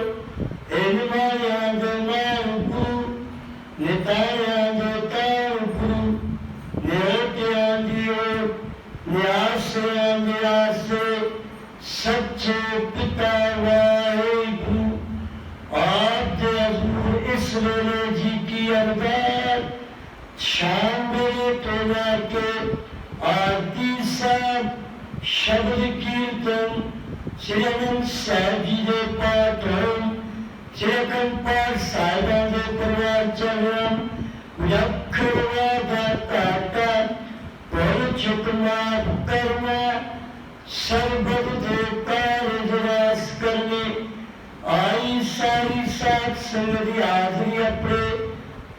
इनमाया दे गुरु निताया दे गुरु न्योतिया दियो न्यासया न्यासे सच्चे पिता वाहिगुरु। आद्य गुरु इस वेले जी की अरदास शाम मेरे तो लाके आदि साहब शब्द कीर्तन श्री अनंत साहिब जी दे पाठ होम। श्री अखंड पाठ साहिबां दे परिवार चरण लख दा घाटा बोल चुक माफ करना, सर्वद कारज रास करने। आई सारी सात संगति हाजरी अपने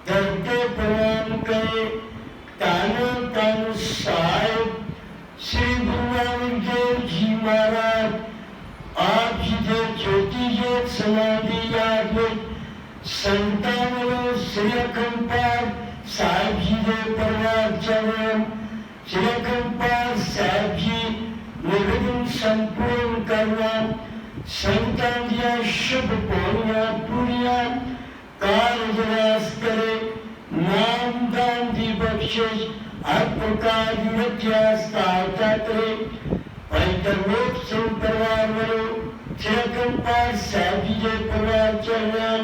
धरते प्रणाम करे। तानो तानो साहिब श्री गुरु नानक देव जी महाराज आप जी दे ज्योति ज्योत समाधि याद संतान श्री अखंडपाल साहिब जी दे परिवार चरण श्री अखंडपाल साहिब जी निवेदन संपूर्ण करना। संतान दिया शुभ पौड़ियां पूरियां कार्य रास करे। नाम दान दी बख्शिश हर प्रकार की रक्षा सहायता करे। पंचलोक सिंह परिवार वालों श्री अखंडपाल साहिब जी के परिवार चरण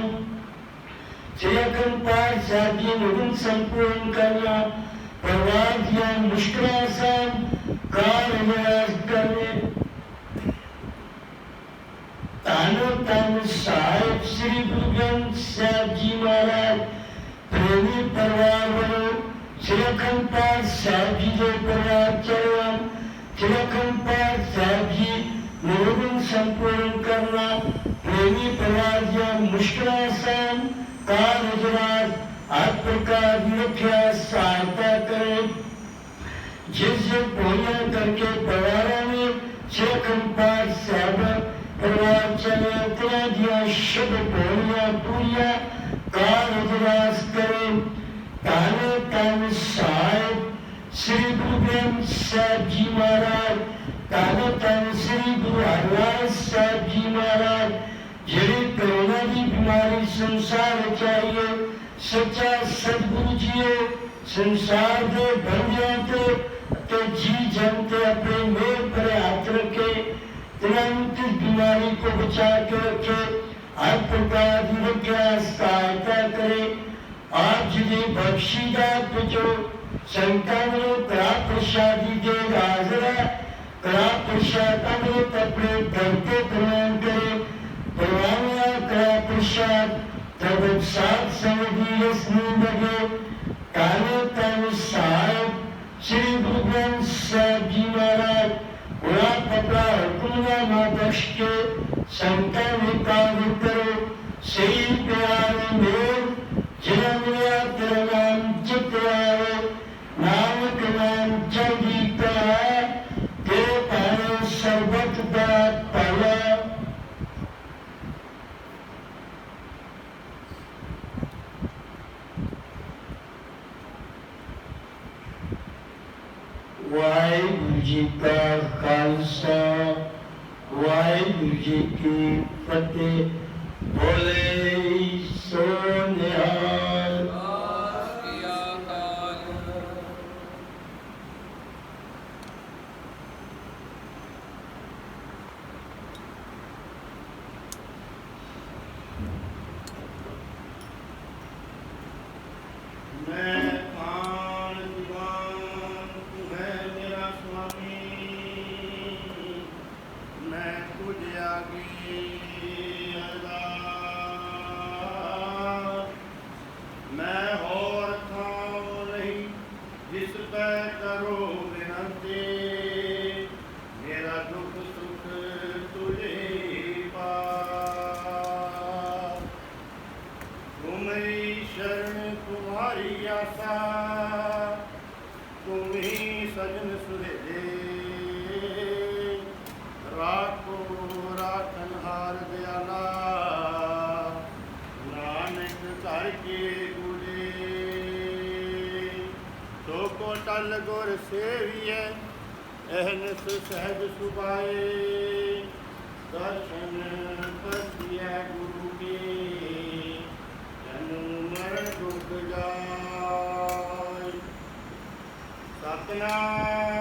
श्री अखंडपाल साहिब जी निवेदन संपूर्ण करना। परिवार दिया मुश्किल आसान कार्य रास करने। तानो तानो साहिब श्री गुरु ग्रंथ साहिब जी महाराज प्रेमी परिवार वालों श्री अखंडपाल साहिब जी के परिवार चरण श्री अखंडपाल साहिब जी निवेदन संपूर्ण करना। प्रेमी परिवार दिया मुश्किल आसान कार्य रास हर प्रकार की रक्षा सहायता करे। जिससे पूजा करके परिवारों में श्री अखंडपाल साहिब परिवार चले दिया शुभ पूरिया पूरिया कार्य रास करे। ताने ताने साहिब श्री गुरु ग्रंथ साहिब जी महाराज ताने ताने श्री गुरु हरराज साहिब जी महाराज जेड़ी कोरोना की बीमारी संसार चाहिए सच्चा सतगुरु जी संसार के बंदियां ते जी जनते अपने मेल पर हाथ रखे। तुरंत इस बीमारी को बचा के रखे। हर प्रकार की रक्षा सहायता करे। आप जी बख्शीदा जो संतानों करा प्रसादी दे हाजरा करा प्रसाद अमृत अपने धरते प्रणाम करे। परवाना करा प्रसाद तब सात संगति रस्मी लगे। ताने ताने साहिब श्री गुरु ग्रंथ साहिब जी महाराज उड़ा पकड़ा हुक्मना माँ बख्श के संतान कार्य करो। सही प्यारे मेल जिला मिला तेरा नाम चित आवे। नानक नाम जल्दी कहा तेरे पारे सर्वत दात पाला। वाहिगुरु जी का खालसा वाहिगुरु जी की फतेह। बोले सो निहाल। गुर सेविए अहनस सहज सुभाए। दर्शन परसिए गुरु के जन्म मरण दुख जाय। सतनाम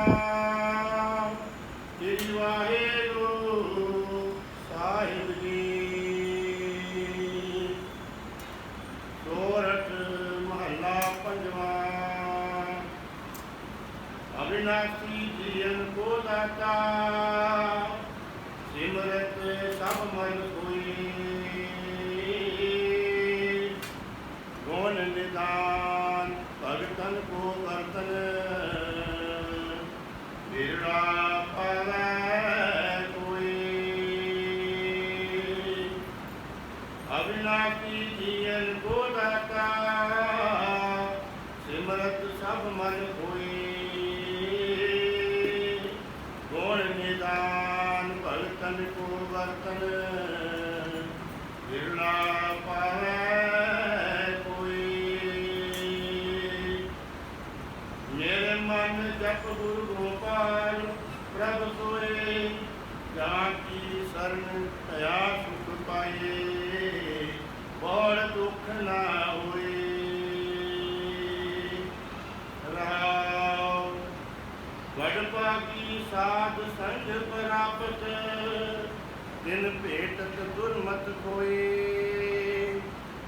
श्री वाहेगुरु साहिब जी। सोरठ महला पंजवा। अविनाशी जियन को दाता सिमरत सब मन कोई। गुण निदान भगतन को वर्तन ਸਿਮਰਤ ਸਭ ਮਨ ਹੋਈ ਗੁਣ ਨਿਦਾਨ ਭਗਤਨ ਕੋ ਵਰਤਨ ਵਿਰਲਾ ਪਾਵੈ ਕੋਈ ਮੇਰੇ ਮਨ ਜਪ ਗੁਰੂ ਗੋਪਾਲ ਪ੍ਰਭ ਸੋਏ ਜਾਂ ਕੀ ਸਰਨ ਭਇਆ ਸੁਖ ਪਾਏ ਬੋੜ ਦੁਖ ਨਾ ਹੋਏ ਰਾਮ ਵਡ ਭਾਗੀ ਸਾਧ ਸੰਗ ਪ੍ਰਾਪਤ ਦਿਨ ਭੇਟਤ ਦੁਰਮਤ ਕੋਏ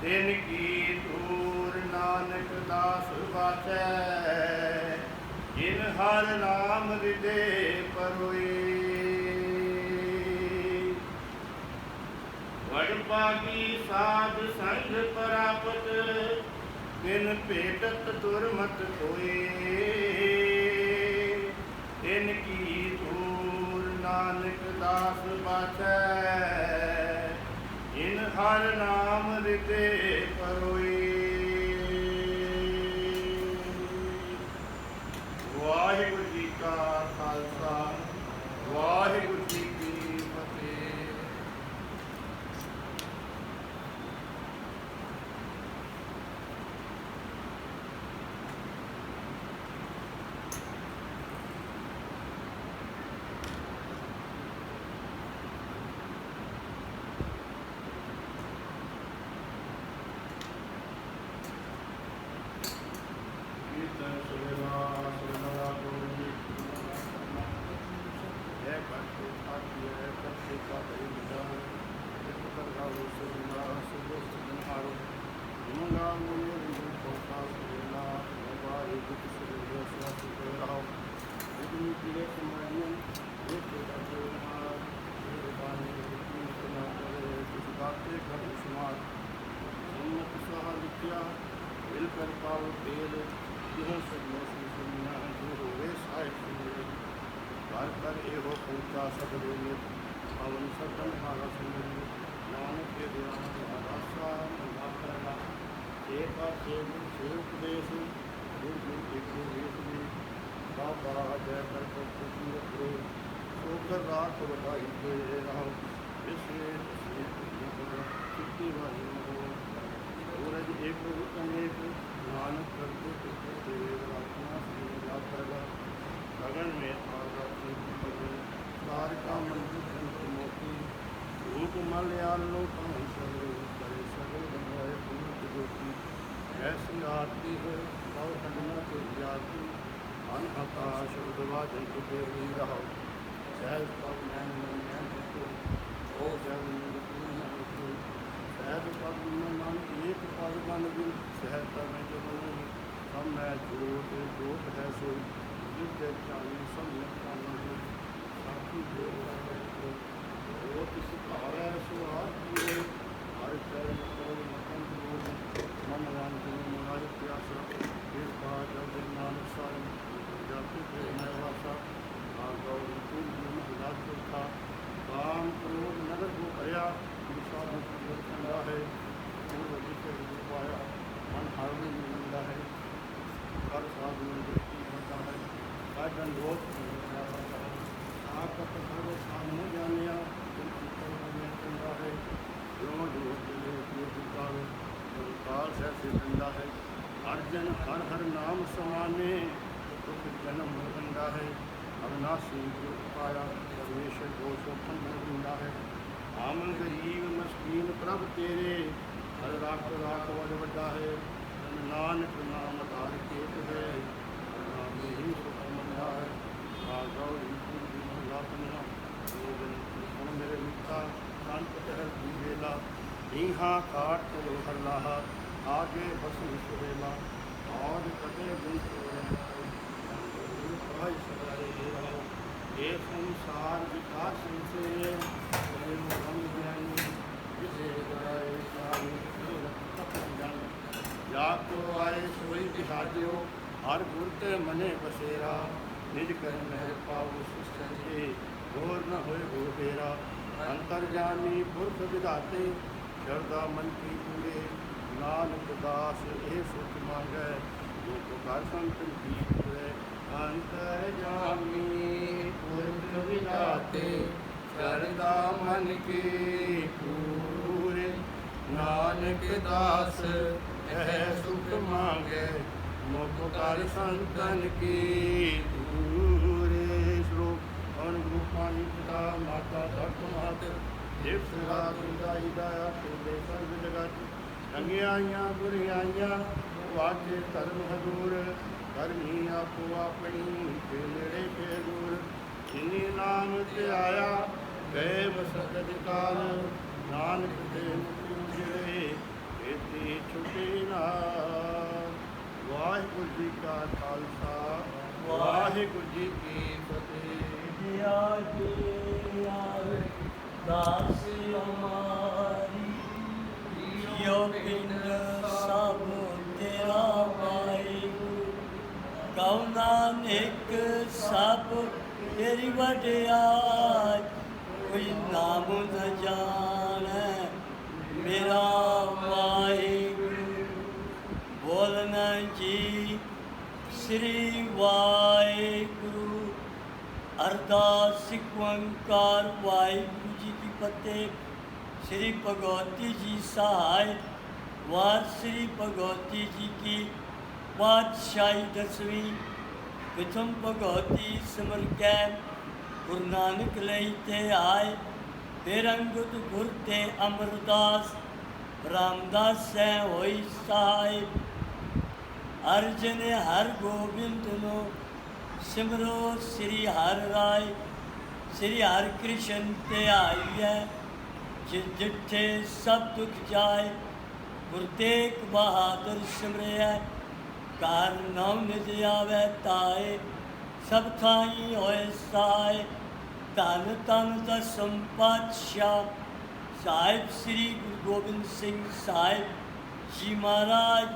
ਦਿਨ ਕੀ ਧੂਰ ਨਾਨਕ ਦਾਸ ਬਾਚੈ ਜਿਨ ਹਰ ਨਾਮ ਹਿਰਦੇ ਪਰੋਏ ਵਡ ਭਾਗੀ ਸਾਧ ਸੰਗ ਪ੍ਰਾਪਤ ਦਿਨ ਭੇਟਤ ਦੁਰਮਤ ਕੋਏ ਦਿਨ ਕੀ ਧੂਰ ਨਾਨਕ ਦਾਸ ਬਾਚੈ ਜਿਨ ਹਰ ਨਾਮ ਹਿਰਦੇ ਪਰੋਏ ਵਾਹਿਗੁਰੂ ਜੀ ਕਾ ਖਾਲਸਾ ਵਾਹਿਗੁਰੂ ਜੀ ਕੀ ਫਤਿਹ। ਕੀਰਤਨ ਸੁਵੇਲਾ ਸੁਵੇਲਾ ਗੋਰੀ ਜੈ ਕਰਤੇ ਸਾਥੀ ਹੈ ਕਰਤੇ ਕਾਤੇ ਵਿਦਾਨ ਇੱਕ ਕਰਗਾਵੋ ਸੁਵੇਲਾ ਸੁਦੋਸਤ ਜਨਹਾਰੋ ਮੰਗਾ ਮੁਨੇ ਰਿੰਦੂ ਕੋਤਾ ਸੁਵੇਲਾ ਵਾਹਿ ਗੁਰੂ ਸੁਵੇਲਾ ਸਵਾਸੀ ਕੋਰਾਓ ਇਦਨੀ ਪੀਲੇ ਸਮਾਇਨ ਇੱਕ ਕਰਤੇ ਨਹਾਰ ਇਹ ਬਾਣੀ ਇਤਨੀ ਸੁਨਾ ਕਰੇ ਕਿਸ ਬਾਤੇ ਘਰ ਸਮਾਰ ਸੰਮਤ ਸਹਾ ਲਿਖਿਆ ਦਿਲ ਕਰ ਪਾਉ ਤੇਲ ਜਿਹਾਂ ਸਭਨੋ ਸੁਨਿਆ ਜੋ ਹੋਵੇ ਸਾਹਿਬ ਸੁਨੇ ਘਰ ਕਰ ਇਹੋ ਪਹੁੰਚਾ ਸਕਦੇ ਨੇ ਪਵਨ ਸਤਨ ਹਾਰਾ ਸੁਨੇ ਨਾਨਕ ਕੇ ਦਿਆਨ ਆਸਾ ਮੰਗਾ ਕਰਨਾ ਏਕਾ ਸੇਵ ਉਪਦੇਸ਼ ਗੁਰ ਗੁਰ ਏਕੋ ਵੇਸ ਨੇ ਬਾਬਾ ਜੈ ਕਰ ਕੁਤੀ ਰਖੋ ਸੋ ਕਰ ਰਾਤ ਵਧਾਈ ਤੇ ਰਹੋ ਇਸੇ ਕਿਤੀ ਵਾਲੀ ਹੋ सूरज एक अनेक नानक करते करते तेरे आत्मा से मिला करगा गगन में आगा तार का मंदिर संत मोती रूप मलयालो पान सगरे करे सगल बनवाए पुण्य ज्योति ऐसी आरती है सौ खंडना के जाती अन आकाश उद्वाजन को देवी रहो सहज पग नैन मन नैन देखो ओ जग सहज पग मन एक पग मन बिन सहज तब जो मन सब मैं जोत जोत है सोई जिस जानी सब में काना है साथी जो वो किसी है सुहाग पूरे हर चरण करो मकन जो मन राम के मनाई प्यासा फिर कहा जब नानक सारम जाति के मैं वासा गौर कुल लाख था काम क्रोध नगर को भया साधु ठंडा है पाया मन हारने में मिलता है हर साधु व्यक्ति होता है का दंडोत आपका सामने जानिया ठंडा है काल से ठंडा है अर्जन हर हर नाम समाने दुख जन्म ठंडा है अविनाशी जो पाया परमेश्वर को शोभन ठंडा है आमन गरीब मस्कीन प्रभ तेरे हर राख राख वज वड्डा है नानक नाम धार केत है नाम ही सुख मंदा है गौरी लापना मेरे मित्ता संत कहर दी वेला ईहा काट चलो हर लाहा आगे बसु सुहेला और कटे गुण ये संसार विकास से जाको आए सोई बिहारियो हर गुर के मने बसेरा निज कर महर पाओ सुस्ते घोर न होए गो फेरा अंतर्जामी पुरख विधाते शरदा मन की पूरे नानक दास ए सुख मांगै मुख कर संतन की तुरे अंतर जामी पुरख विधाते शरदा मन की पूरे नानक दास यह सुख मांगे मुख कर संतन की दूरे श्लोक अन गुरुपानी पिता माता धरत मात देव सदा दुर्गाई दाया तुझे सर्व जगत रंगियाइया गुरियाइया वाचे धर्म हजूर करनी आपो अपनी के नेड़े के दूर जिनी नाम ते आया गए बसत अधिकार नानक दे मुक्ति मिले इति छुटी ना वाहिगुरु जी का खालसा वाहिगुरु जी की फतेह। दास हमारी यो पिंड सब तेरा वाहिगुरु कहो नानक सब तेरी वडियाई कोई नाम न जाने मेरा वाहिगुरु बोलना जी श्री वाहिगुरु अरदास ओंकार वाहिगुरु जी की फतेह। श्री भगवती जी सहाय वार श्री भगवती जी की पातशाही 10वीं प्रथम भगवती सिमर कै गुरु नानक लई ते आए फिर अंगद गुर ते अमरदास रामदास सै होई सहाय। अर्जन हर गोबिंद नो सिमरो श्री हर राय श्री हर कृष्ण ते आई है जिठे सब दुख जाए गुरु तेग बहादुर सिमरे है कार नाम निज आवे ताए सब थाई होए सहाय। धन धन दसम पातशाह साहिब श्री गुरु गोबिंद सिंह साहिब जी महाराज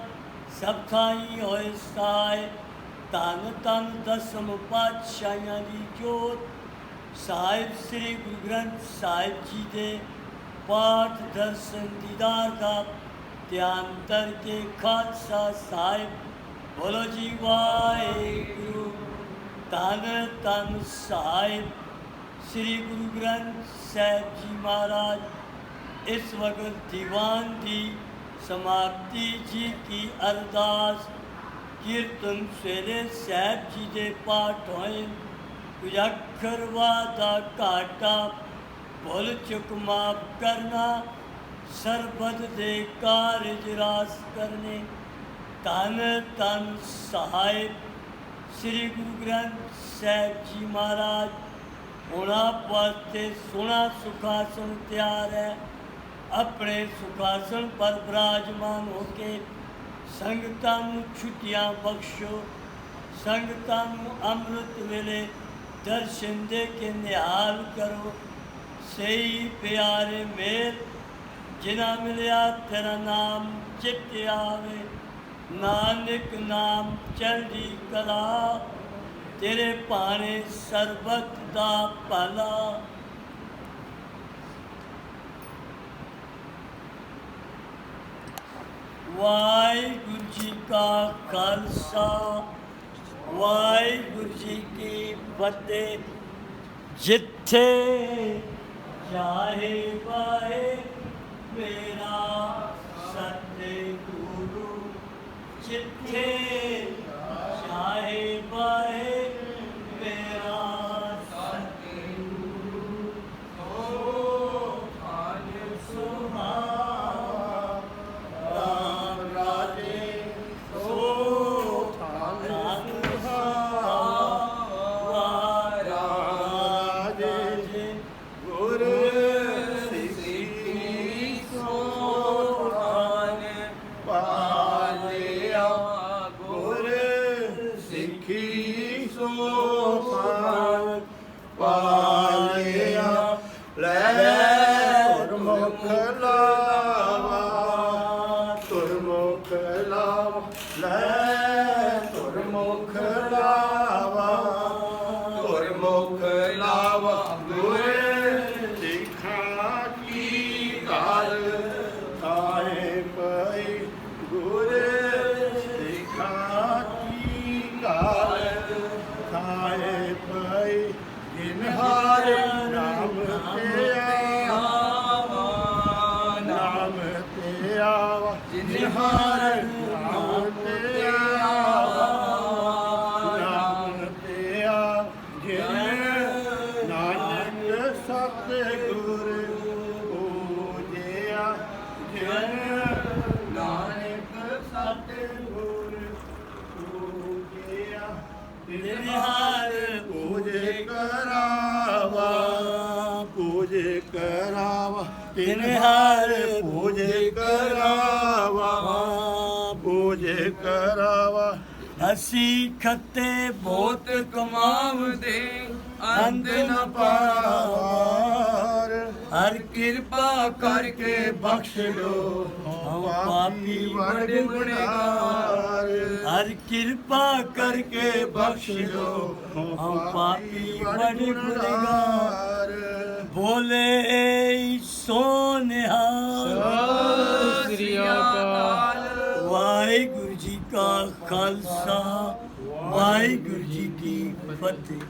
सब थाई होए सहाय। धन धन दसम पातशाहियां दी जोत साहिब श्री गुरु ग्रंथ साहिब जी दे पाठ दर्शन दीदार का ध्यान करके खालसा साहिब बोलो जी वाहिगुरु। धन धन साहिब श्री गुरु ग्रंथ साहिब जी महाराज इस वक्त दीवान की समाप्ति जी की अरदास कीर्तन सवेरे साहिब जी के पाठ होए कुछ अखर वादा घाटा भुल चुक माफ करना सरबत दे कारज रास करने। धन धन साहिब श्री गुरु ग्रंथ साहिब जी महाराज होना वास्ते सोना सुखासन तैयार है अपने सुखासन पर विराजमान होके संगतां नूं छुट्टियां बख्शो संगतां नूं अमृत वेले दर्शन दे के निहाल करो। सही प्यारे मेल जिना मिलिया तेरा नाम चित्ते आवे नानक नाम चढ़ी कला तेरे पाने सरबत दा भला। वाहिगुरु जी का खालसा वाहिगुरु जी की फतेह। जिथे चाहे पाए मेरा सतगुरु जिथे चाहे पाए मेरा सतगुरु ओ थान सुहावा राम राजे ओ थान सुहावा राम राजे गुर सिद्धि सोहान पालिया गुर सिद्धि सोहान पालिया ले गुरमुख लावा गुरमुख लावा ले गुरमुख लावा गुरमुख लावा गुर सिखा की काल थाए पई गुर सिखा ਜਿਨ ਹਰ ਨਾਮ ਤੇ ਆਵਾ ਨਾਮ ਤੇ ਆਵਾ ਜਿਨ ਹਰ ਨਾਮ ਤੇ ਆਵਾ ਨਾਮ ਤੇ ਆ ਜਿਨ ਨਾਨਕ ਸਤਿਗੁਰ ਪੂਜਿਆ ਜਿਨ ਨਾਨਕ ਸਤਿਗੁਰ ਪੂਜਿਆ ਤਿਨ ਹਰ ਪੂਜੇ ਕਰਾਵਾ ਪੂਜੇ ਕਰਾਵਾ ਤਿਨ ਹਰ ਪੂਜੇ ਕਰਾਵਾ ਪੂਜੇ ਕਰਾਵਾ ਅਸੀਂ ਖੱਤੇ ਬਹੁਤ ਕਮਾਵਦੇ ਅੰਤ ਨ ਪਾਰ ਹਰ ਕਿਰਪਾ ਕਰਕੇ ਬਖਸ਼ ਲੋ ਹਮ ਪਾਪੀ ਵਡ ਗੁਨਾਰ ਹਰ ਕਿਰਪਾ ਕਰਕੇ ਬਖਸ਼ ਲੋ ਹਮ ਪਾਪੀ ਵਡ ਗੁਨਾਰ ਬੋਲੇ ਸੋਨਿਹਾ ਸਤਿ ਸ੍ਰੀ ਅਕਾਲ ਵਾਹਿਗੁਰੂ ਜੀ ਕਾ ਖਾਲਸਾ ਵਾਹਿਗੁਰੂ ਜੀ ਕੀ ਫਤਿਹ।